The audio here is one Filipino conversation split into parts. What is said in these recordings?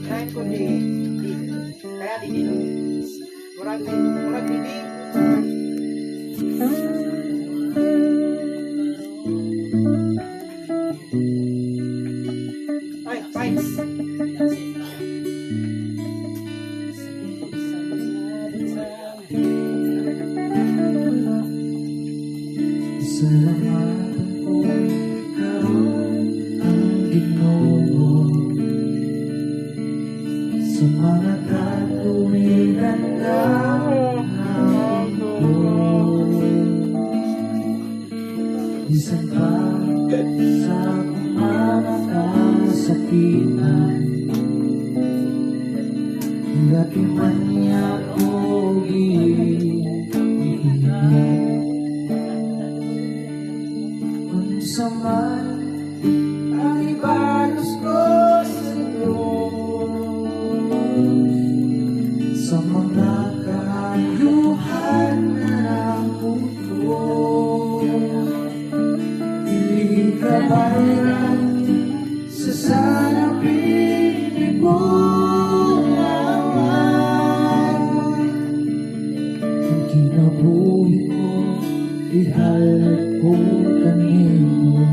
Kaya ko di kaya di dito. Murag di. Ay, fights. Salamatan ko karoon ang Ginoo sa mga katuwiran ng mundo. Bisan pa sa kumakasakitan, dati man niya ko iiwan. Saman ang ibalos ko sa Diyos, sa mga kaayuhan na mundo. Hindi ka bayan sa salapin ibulawan. Ang kinabuhi ko, ihalad ko kanino.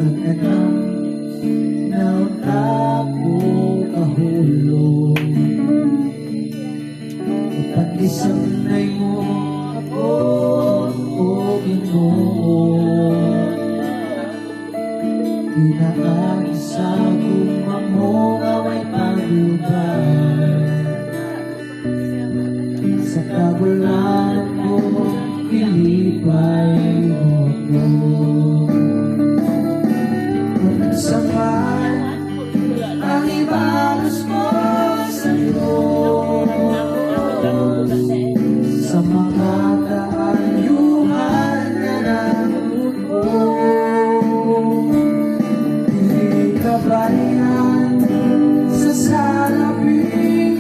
Nagkanang naunta ko kahulog, ipag-isanay mo ako, o Ginoo. Pinakanisa kong mamungaway paglubay, sa kagulan ko pilipay mo ko. Saman ang ibalos ko sa Diyos, sa mga kaayuhan na mundo. Hindi ka bayan sa salaping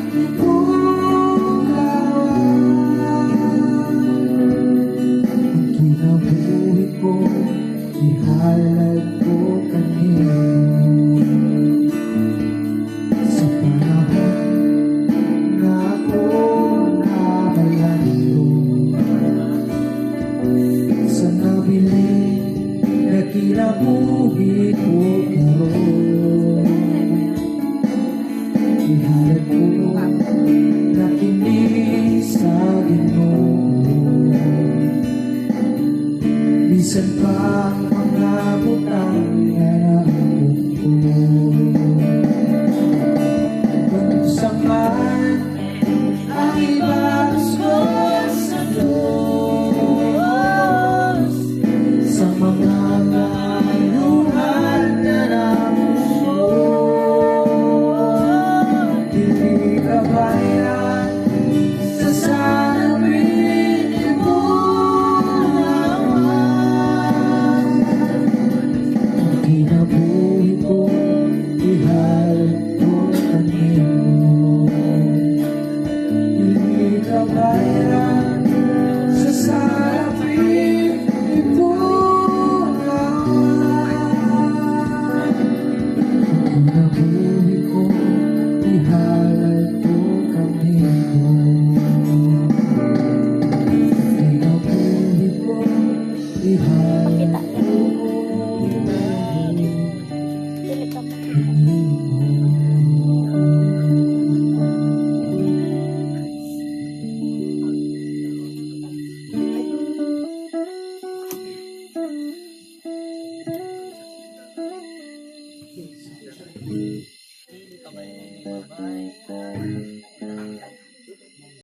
ihalad ko kanino. Sa panahon na ako nabalando, sa nabiling na kinabuhi ko karoon, ihalad ko na kinig sa Ginoo. Bisan pa mga butang na naabot ko, pagsaman ang ibalos ko sa Diyos, sa mga